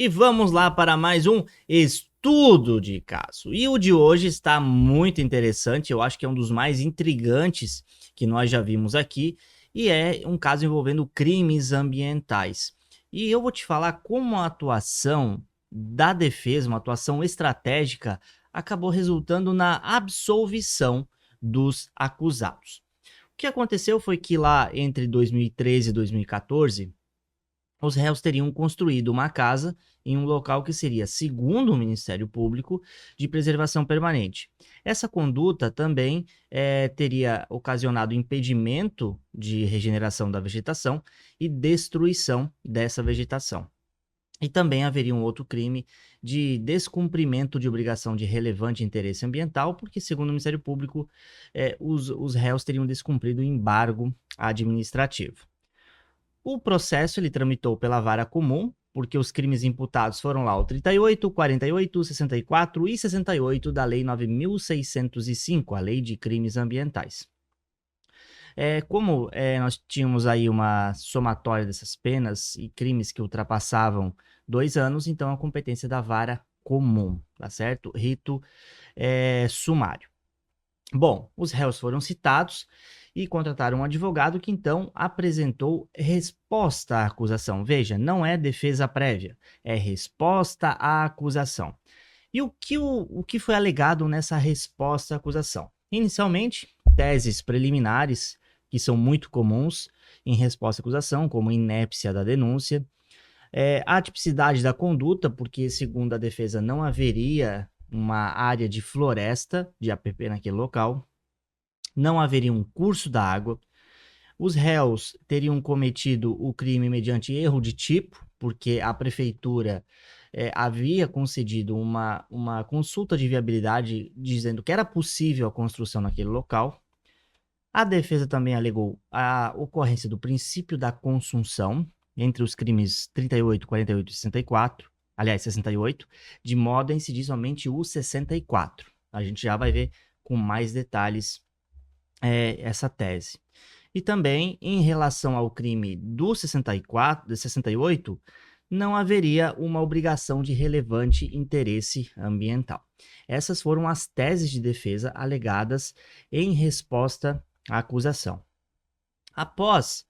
E vamos lá para mais um estudo de caso. E o de hoje está muito interessante, eu acho que é um dos mais intrigantes que nós já vimos aqui, e é um caso envolvendo crimes ambientais. E eu vou te falar como a atuação da defesa, uma atuação estratégica, acabou resultando na absolvição dos acusados. O que aconteceu foi que lá entre 2013 e 2014, os réus teriam construído uma casa em um local que seria, segundo o Ministério Público, de preservação permanente. Essa conduta também teria ocasionado impedimento de regeneração da vegetação e destruição dessa vegetação. E também haveria um outro crime de descumprimento de obrigação de relevante interesse ambiental, porque, segundo o Ministério Público, os réus teriam descumprido o embargo administrativo. O processo ele tramitou pela vara comum, porque os crimes imputados foram lá o 38, 48, 64 e 68 da Lei 9.605, a Lei de Crimes Ambientais. Como nós tínhamos aí uma somatória dessas penas e crimes que ultrapassavam 2 anos, então a competência da vara comum, tá certo? Rito sumário. Bom, os réus foram citados e contrataram um advogado que então apresentou resposta à acusação. Veja, não é defesa prévia, é resposta à acusação. E o que foi alegado nessa resposta à acusação? Inicialmente, teses preliminares, que são muito comuns em resposta à acusação, como inépcia da denúncia, a tipicidade da conduta, porque, segundo a defesa, não haveria uma área de floresta de APP naquele local, não haveria um curso da água, os réus teriam cometido o crime mediante erro de tipo, porque a prefeitura havia concedido uma consulta de viabilidade dizendo que era possível a construção naquele local. A defesa também alegou a ocorrência do princípio da consunção entre os crimes 38, 48 e 64, aliás, 68, de modo a incidir somente o 64. A gente já vai ver com mais detalhes essa tese. E também, em relação ao crime do 64, de 68, não haveria uma obrigação de relevante interesse ambiental. Essas foram as teses de defesa alegadas em resposta à acusação. Após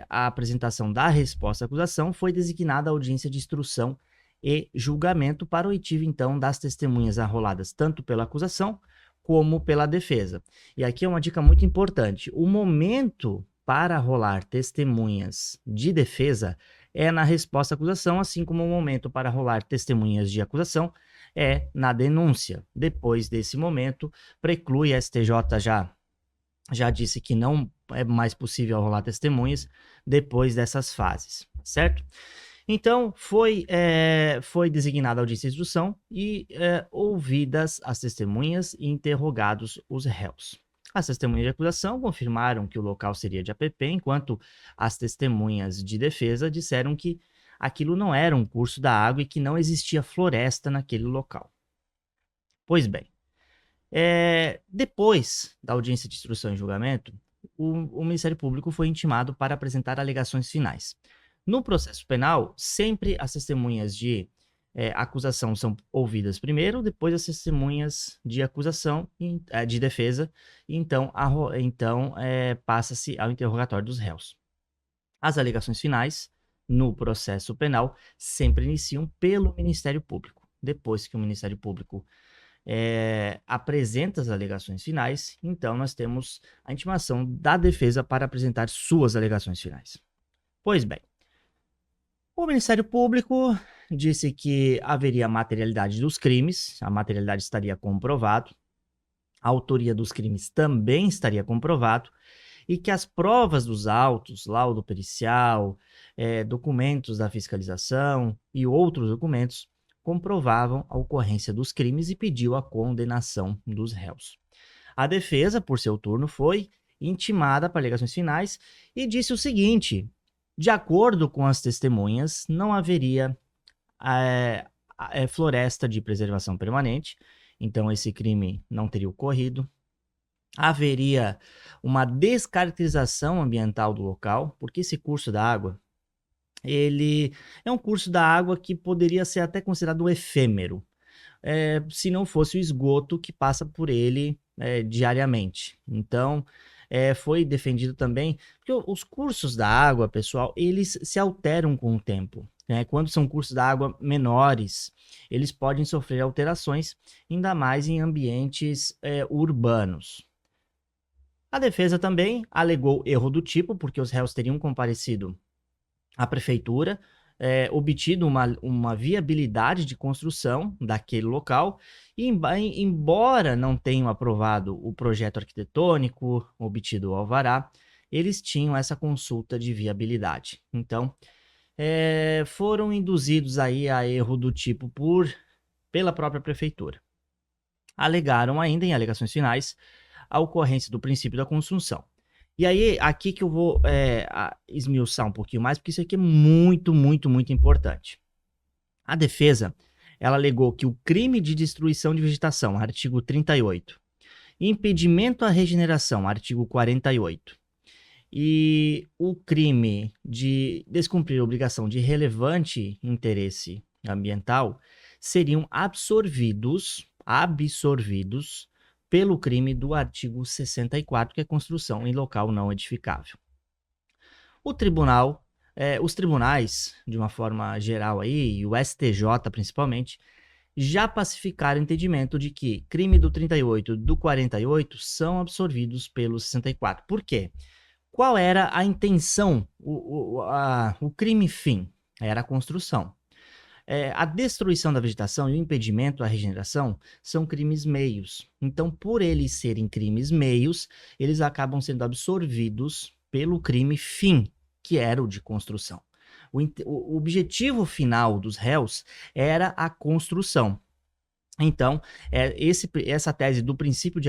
a apresentação da resposta à acusação, foi designada a audiência de instrução e julgamento para oitiva, então, das testemunhas arroladas tanto pela acusação como pela defesa. E aqui é uma dica muito importante. O momento para rolar testemunhas de defesa é na resposta à acusação, assim como o momento para rolar testemunhas de acusação é na denúncia. Depois desse momento, preclui, a STJ já disse que não é mais possível rolar testemunhas depois dessas fases, certo? Então, foi designada a audiência de instrução e ouvidas as testemunhas e interrogados os réus. As testemunhas de acusação confirmaram que o local seria de APP, enquanto as testemunhas de defesa disseram que aquilo não era um curso da água e que não existia floresta naquele local. Pois bem, depois da audiência de instrução e julgamento, o Ministério Público foi intimado para apresentar alegações finais. No processo penal, sempre as testemunhas de acusação são ouvidas primeiro, depois as testemunhas de acusação, de defesa, e então passa-se ao interrogatório dos réus. As alegações finais, no processo penal, sempre iniciam pelo Ministério Público. Depois que o Ministério Público apresenta as alegações finais, então nós temos a intimação da defesa para apresentar suas alegações finais. Pois bem, o Ministério Público disse que haveria materialidade dos crimes, a materialidade estaria comprovado, a autoria dos crimes também estaria comprovado, e que as provas dos autos, laudo pericial, documentos da fiscalização e outros documentos comprovavam a ocorrência dos crimes e pediu a condenação dos réus. A defesa, por seu turno, foi intimada para alegações finais e disse o seguinte: de acordo com as testemunhas, não haveria floresta de preservação permanente, então esse crime não teria ocorrido. Haveria uma descaracterização ambiental do local, porque esse curso da água ele é um curso da água que poderia ser até considerado efêmero, se não fosse o esgoto que passa por ele diariamente. Então, foi defendido também, porque os cursos da água, pessoal, eles se alteram com o tempo. Né? Quando são cursos da água menores, eles podem sofrer alterações, ainda mais em ambientes urbanos. A defesa também alegou erro do tipo, porque os réus teriam comparecido à prefeitura, obtido uma viabilidade de construção daquele local, e embora não tenham aprovado o projeto arquitetônico, obtido o alvará, eles tinham essa consulta de viabilidade. Então, foram induzidos aí a erro do tipo pela própria prefeitura. Alegaram ainda, em alegações finais, a ocorrência do princípio da construção. E aí, aqui que eu vou esmiuçar um pouquinho mais, porque isso aqui é muito, muito, muito importante. A defesa, ela alegou que o crime de destruição de vegetação, artigo 38, impedimento à regeneração, artigo 48, e o crime de descumprir a obrigação de relevante interesse ambiental seriam absorvidos pelo crime do artigo 64, que é construção em local não edificável. Os tribunais, de uma forma geral aí, e o STJ principalmente, já pacificaram o entendimento de que crime do 38 e do 48 são absorvidos pelo 64. Por quê? Qual era a intenção, o crime fim? Era a construção. A destruição da vegetação e o impedimento à regeneração são crimes meios. Então, por eles serem crimes meios, eles acabam sendo absorvidos pelo crime fim, que era o de construção. O objetivo final dos réus era a construção. Então, essa tese do princípio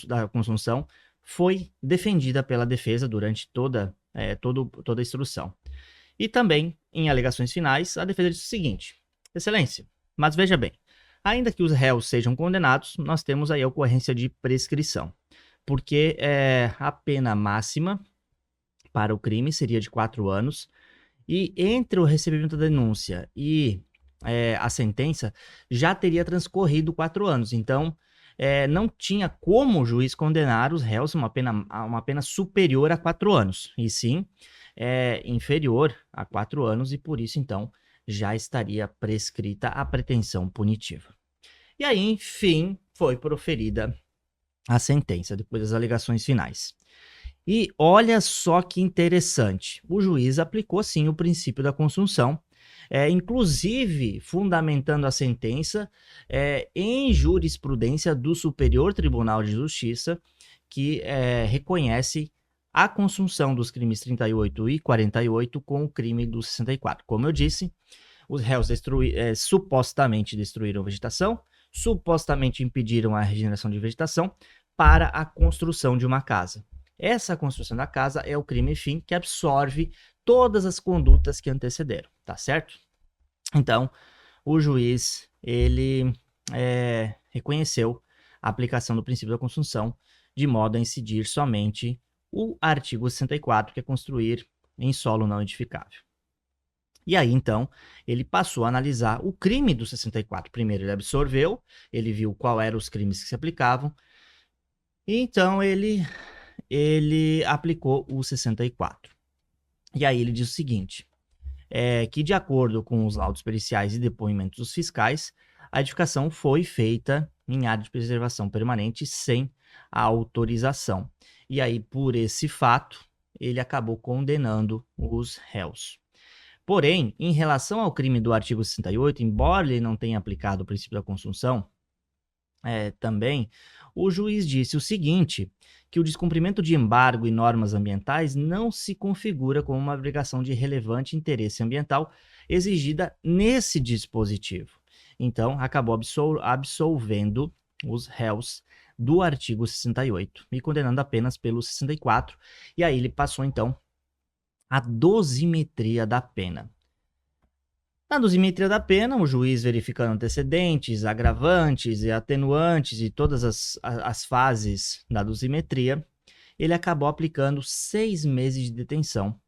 da construção foi defendida pela defesa durante toda a instrução. E também, em alegações finais, a defesa disse o seguinte: Excelência, mas veja bem, ainda que os réus sejam condenados, nós temos aí a ocorrência de prescrição, porque a pena máxima para o crime seria de 4 anos, e entre o recebimento da denúncia e a sentença já teria transcorrido 4 anos. Então, não tinha como o juiz condenar os réus a uma pena superior a 4 anos, e sim inferior a 4 anos, e por isso, então, já estaria prescrita a pretensão punitiva. E aí, enfim, foi proferida a sentença, depois das alegações finais. E olha só que interessante, o juiz aplicou sim o princípio da consunção, inclusive fundamentando a sentença em jurisprudência do Superior Tribunal de Justiça, que reconhece a consunção dos crimes 38 e 48 com o crime do 64. Como eu disse, os réus supostamente destruíram vegetação, supostamente impediram a regeneração de vegetação para a construção de uma casa. Essa construção da casa é o crime fim, que absorve todas as condutas que antecederam, tá certo? Então, o juiz, ele reconheceu a aplicação do princípio da consunção de modo a incidir somente o artigo 64, que é construir em solo não edificável. E aí, então, ele passou a analisar o crime do 64. Primeiro, ele absorveu, ele viu qual eram os crimes que se aplicavam, e então ele aplicou o 64. E aí ele diz o seguinte, que de acordo com os laudos periciais e depoimentos dos fiscais, a edificação foi feita em área de preservação permanente sem a autorização. E aí, por esse fato, ele acabou condenando os réus. Porém, em relação ao crime do artigo 68, embora ele não tenha aplicado o princípio da consunção, também, o juiz disse o seguinte, que o descumprimento de embargo e normas ambientais não se configura como uma obrigação de relevante interesse ambiental exigida nesse dispositivo. Então, acabou absolvendo os réus do artigo 68 e condenando apenas pelo 64, e aí ele passou, então, a dosimetria da pena. Na dosimetria da pena, o juiz verificando antecedentes, agravantes e atenuantes e todas as fases da dosimetria, ele acabou aplicando 6 meses de detenção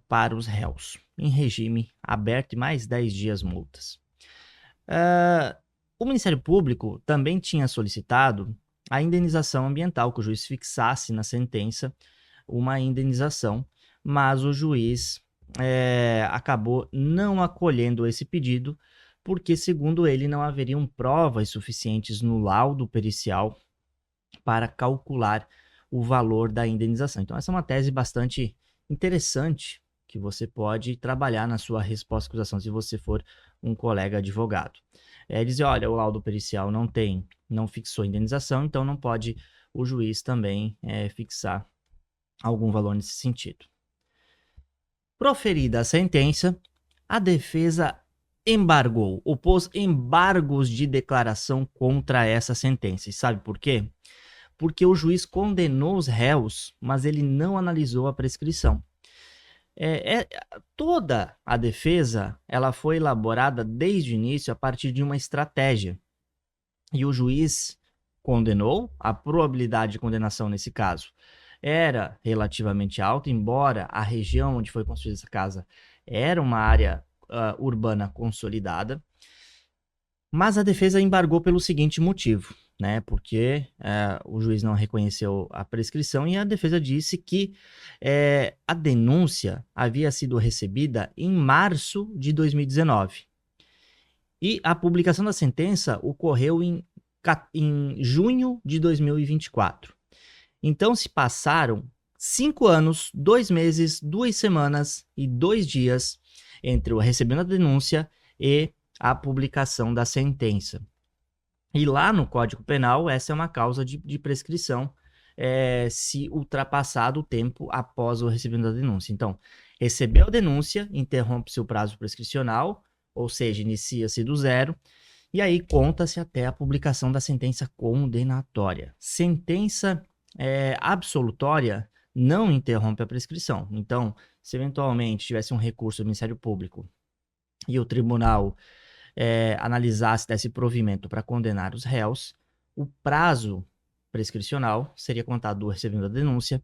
para os réus. em regime aberto e mais 10 dias multas. O Ministério Público também tinha solicitado a indenização ambiental, que o juiz fixasse na sentença uma indenização, mas o juiz acabou não acolhendo esse pedido, porque, segundo ele, não haveriam provas suficientes no laudo pericial para calcular o valor da indenização. Então, essa é uma tese bastante interessante que você pode trabalhar na sua resposta à acusação, se você for um colega advogado. Dizer, olha, o laudo pericial não fixou indenização, então não pode o juiz também fixar algum valor nesse sentido. Proferida a sentença, a defesa embargou, opôs embargos de declaração contra essa sentença. E sabe por quê? Porque o juiz condenou os réus, mas ele não analisou a prescrição. Toda a defesa ela foi elaborada desde o início a partir de uma estratégia. E o juiz condenou, a probabilidade de condenação nesse caso era relativamente alta, embora a região onde foi construída essa casa era uma área urbana consolidada, mas a defesa embargou pelo seguinte motivo, né? Porque o juiz não reconheceu a prescrição e a defesa disse que a denúncia havia sido recebida em março de 2019 e a publicação da sentença ocorreu em junho de 2024. Então se passaram 5 anos, 2 meses, 2 semanas e 2 dias entre o recebimento da denúncia e a publicação da sentença. E lá no Código Penal, essa é uma causa de prescrição se ultrapassado o tempo após o recebimento da denúncia. Então, recebeu a denúncia, interrompe-se o prazo prescricional, ou seja, inicia-se do zero, e aí conta-se até a publicação da sentença condenatória. Sentença absolutória não interrompe a prescrição. Então, se eventualmente tivesse um recurso do Ministério Público e o tribunal analisasse desse provimento para condenar os réus, o prazo prescricional seria contado do recebimento da denúncia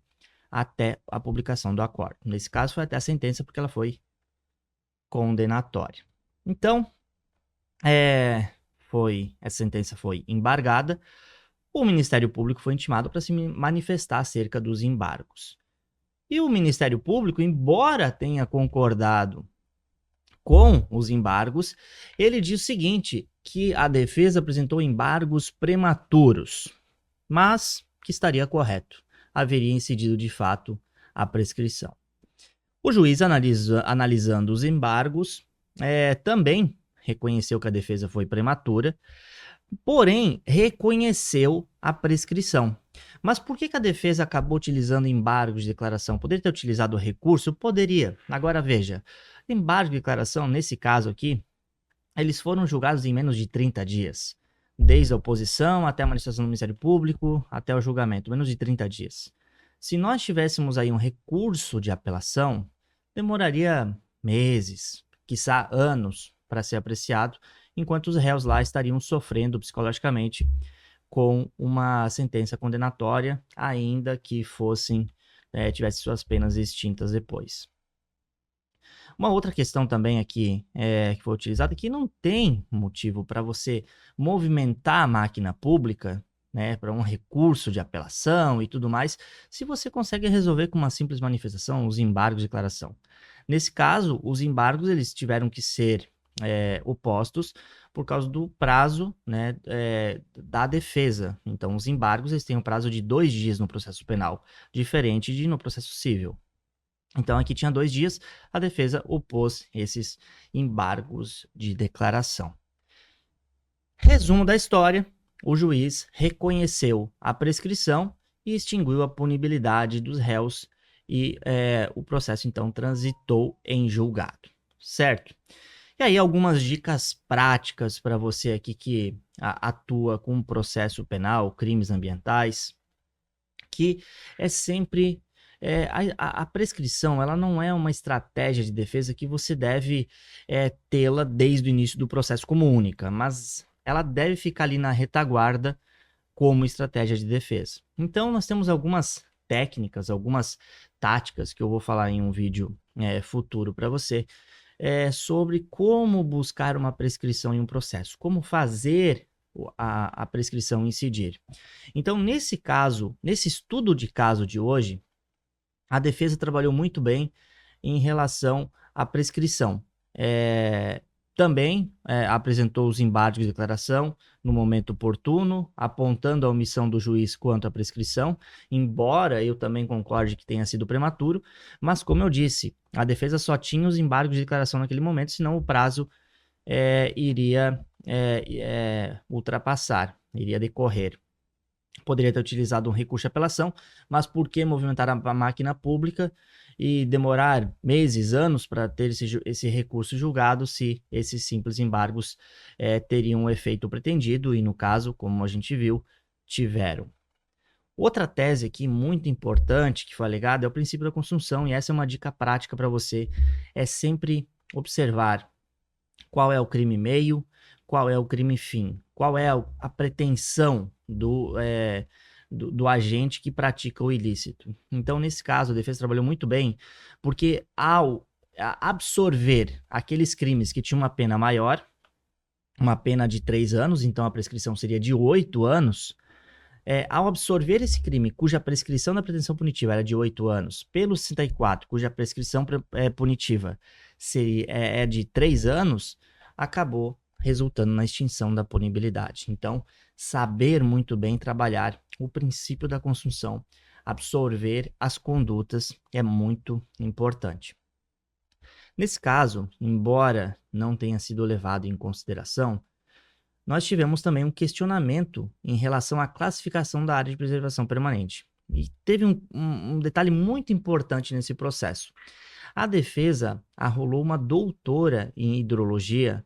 até a publicação do acordo. Nesse caso, foi até a sentença, porque ela foi condenatória. Então, essa sentença foi embargada. O Ministério Público foi intimado para se manifestar acerca dos embargos. E o Ministério Público, embora tenha concordado com os embargos, ele diz o seguinte, que a defesa apresentou embargos prematuros, mas que estaria correto, haveria incidido de fato a prescrição. O juiz, analisando os embargos, também reconheceu que a defesa foi prematura, porém reconheceu a prescrição. Mas por que a defesa acabou utilizando embargos de declaração? Poderia ter utilizado o recurso? Poderia. Agora veja, embargo de declaração, nesse caso aqui, eles foram julgados em menos de 30 dias. Desde a oposição até a manifestação do Ministério Público, até o julgamento, menos de 30 dias. Se nós tivéssemos aí um recurso de apelação, demoraria meses, quiçá anos, para ser apreciado, enquanto os réus lá estariam sofrendo psicologicamente com uma sentença condenatória, ainda que tivessem suas penas extintas depois. Uma outra questão também aqui que foi utilizada é que não tem motivo para você movimentar a máquina pública, né, para um recurso de apelação e tudo mais, se você consegue resolver com uma simples manifestação os embargos de declaração. Nesse caso, os embargos eles tiveram que ser opostos por causa do prazo, né, da defesa. Então, os embargos eles têm um prazo de 2 dias no processo penal, diferente de no processo civil. Então, aqui tinha 2 dias, a defesa opôs esses embargos de declaração. Resumo da história, o juiz reconheceu a prescrição e extinguiu a punibilidade dos réus e o processo, então, transitou em julgado, certo? E aí, algumas dicas práticas para você aqui que atua com processo penal, crimes ambientais, que é sempre... a prescrição ela não é uma estratégia de defesa que você deve tê-la desde o início do processo como única, mas ela deve ficar ali na retaguarda como estratégia de defesa. Então, nós temos algumas técnicas, algumas táticas que eu vou falar em um vídeo futuro para você, sobre como buscar uma prescrição em um processo, como fazer a prescrição incidir. Então, nesse caso, nesse estudo de caso de hoje, a defesa trabalhou muito bem em relação à prescrição. Também apresentou os embargos de declaração no momento oportuno, apontando a omissão do juiz quanto à prescrição, embora eu também concorde que tenha sido prematuro, mas como eu disse, a defesa só tinha os embargos de declaração naquele momento, senão o prazo iria ultrapassar, iria decorrer. Poderia ter utilizado um recurso de apelação, mas por que movimentar a máquina pública e demorar meses, anos para ter esse recurso julgado se esses simples embargos teriam o efeito pretendido e, no caso, como a gente viu, tiveram. Outra tese aqui muito importante que foi alegada é o princípio da consunção, e essa é uma dica prática para você, é sempre observar qual é o crime meio, qual é o crime fim, qual é a pretensão do agente que pratica o ilícito. Então, nesse caso, a defesa trabalhou muito bem, porque ao absorver aqueles crimes que tinham uma pena maior, uma pena de 3 anos, então a prescrição seria de 8 anos, ao absorver esse crime, cuja prescrição da pretensão punitiva era de 8 anos, pelo 64, cuja prescrição punitiva é de 3 anos, acabou resultando na extinção da punibilidade. Então, saber muito bem trabalhar o princípio da consunção, absorver as condutas é muito importante. Nesse caso, embora não tenha sido levado em consideração, nós tivemos também um questionamento em relação à classificação da área de preservação permanente. E teve um detalhe muito importante nesse processo. A defesa arrolou uma doutora em hidrologia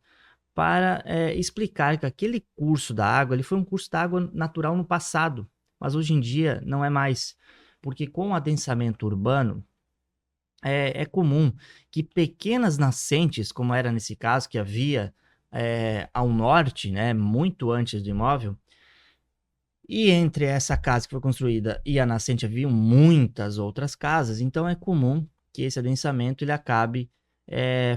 para explicar que aquele curso da água ele foi um curso da água natural no passado, mas hoje em dia não é mais, porque com o adensamento urbano é comum que pequenas nascentes, como era nesse caso, que havia ao norte, né, muito antes do imóvel, e entre essa casa que foi construída e a nascente haviam muitas outras casas, então é comum que esse adensamento ele acabe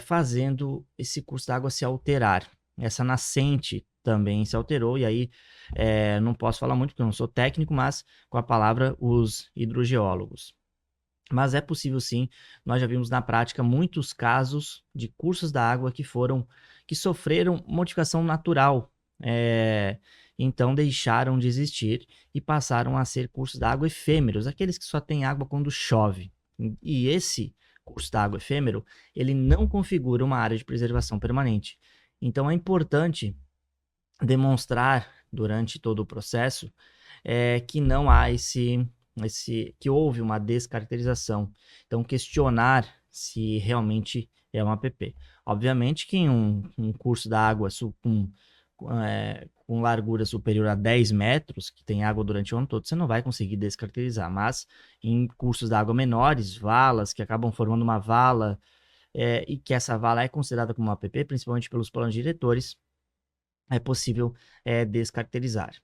fazendo esse curso d'água se alterar. Essa nascente também se alterou, e aí não posso falar muito porque eu não sou técnico, mas com a palavra os hidrogeólogos. Mas é possível sim, nós já vimos na prática muitos casos de cursos da água que sofreram modificação natural, então deixaram de existir e passaram a ser cursos da água efêmeros, aqueles que só têm água quando chove. E esse curso da água efêmero, ele não configura uma área de preservação permanente. Então é importante demonstrar durante todo o processo que não há que houve uma descaracterização. Então, questionar se realmente é uma APP. Obviamente que em um curso da água com largura superior a 10 metros, que tem água durante o ano todo, você não vai conseguir descaracterizar. Mas em cursos da água menores, valas, que acabam formando uma vala, e que essa vala é considerada como uma APP, principalmente pelos planos diretores, é possível descaracterizar.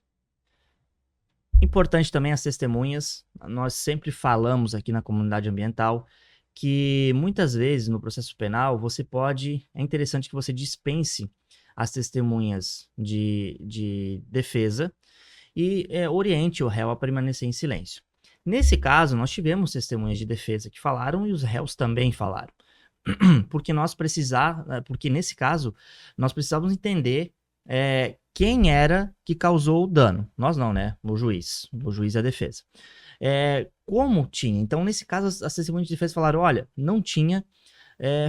Importante também as testemunhas. Nós sempre falamos aqui na comunidade ambiental que muitas vezes no processo penal é interessante que você dispense as testemunhas de defesa e oriente o réu a permanecer em silêncio. Nesse caso, nós tivemos testemunhas de defesa que falaram e os réus também falaram. Porque nesse caso, nós precisávamos entender quem era que causou o dano. Nós não, né? O juiz e a defesa. Como tinha? Então, nesse caso, as testemunhas de defesa falaram, olha, não tinha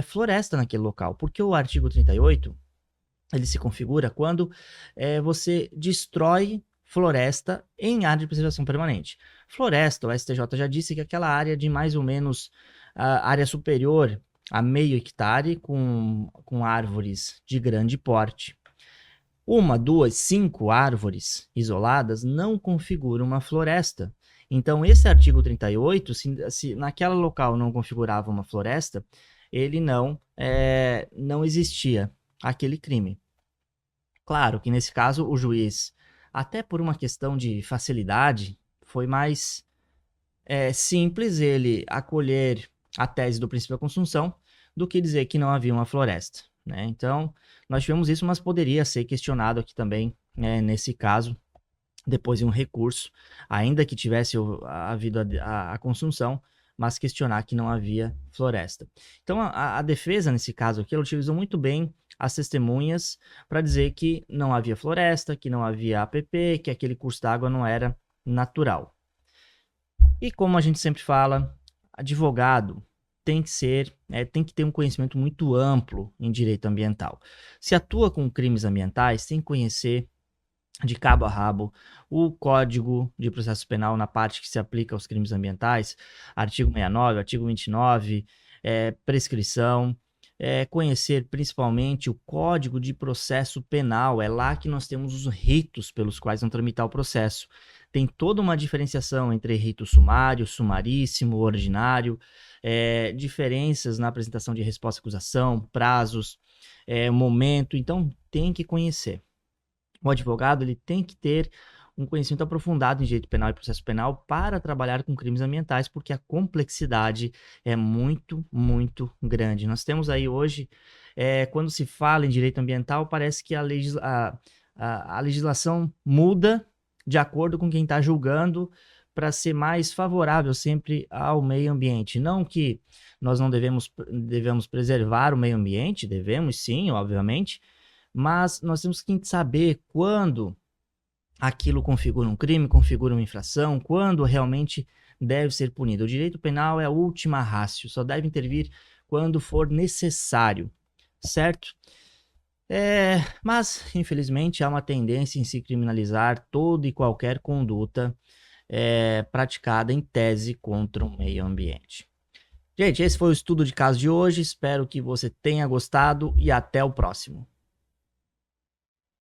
floresta naquele local, porque o artigo 38, ele se configura quando você destrói floresta em área de preservação permanente. Floresta, o STJ já disse que é aquela área de mais ou menos área superior a meio hectare com árvores de grande porte. 1, 2, 5 árvores isoladas não configuram uma floresta. Então, esse artigo 38, se naquela local não configurava uma floresta, ele não existia aquele crime. Claro que nesse caso o juiz, até por uma questão de facilidade, foi mais simples ele acolher a tese do princípio da consunção do que dizer que não havia uma floresta, né? Então, nós tivemos isso, mas poderia ser questionado aqui também, nesse caso, depois de um recurso, ainda que tivesse havido a consunção, mas questionar que não havia floresta. Então, a defesa, nesse caso aqui, ela utilizou muito bem as testemunhas para dizer que não havia floresta, que não havia APP, que aquele curso d'água não era natural. E como a gente sempre fala, advogado tem que ter um conhecimento muito amplo em direito ambiental. Se atua com crimes ambientais, tem que conhecer de cabo a rabo o Código de Processo Penal na parte que se aplica aos crimes ambientais, artigo 69, artigo 29, prescrição, conhecer principalmente o Código de Processo Penal, é lá que nós temos os ritos pelos quais vão tramitar o processo. Tem toda uma diferenciação entre rito sumário, sumaríssimo, ordinário, diferenças na apresentação de resposta à acusação, prazos, momento, então tem que conhecer. O advogado ele tem que ter um conhecimento aprofundado em direito penal e processo penal para trabalhar com crimes ambientais, porque a complexidade é muito, muito grande. Nós temos aí hoje, quando se fala em direito ambiental, parece que a legislação muda de acordo com quem está julgando para ser mais favorável sempre ao meio ambiente. Não que nós não devemos preservar o meio ambiente, devemos sim, obviamente, mas nós temos que saber quando aquilo configura um crime, configura uma infração, quando realmente deve ser punido. O direito penal é a última ratio, só deve intervir quando for necessário, certo? Mas, infelizmente, há uma tendência em se criminalizar toda e qualquer conduta praticada em tese contra o meio ambiente. Gente, esse foi o estudo de caso de hoje, espero que você tenha gostado e até o próximo.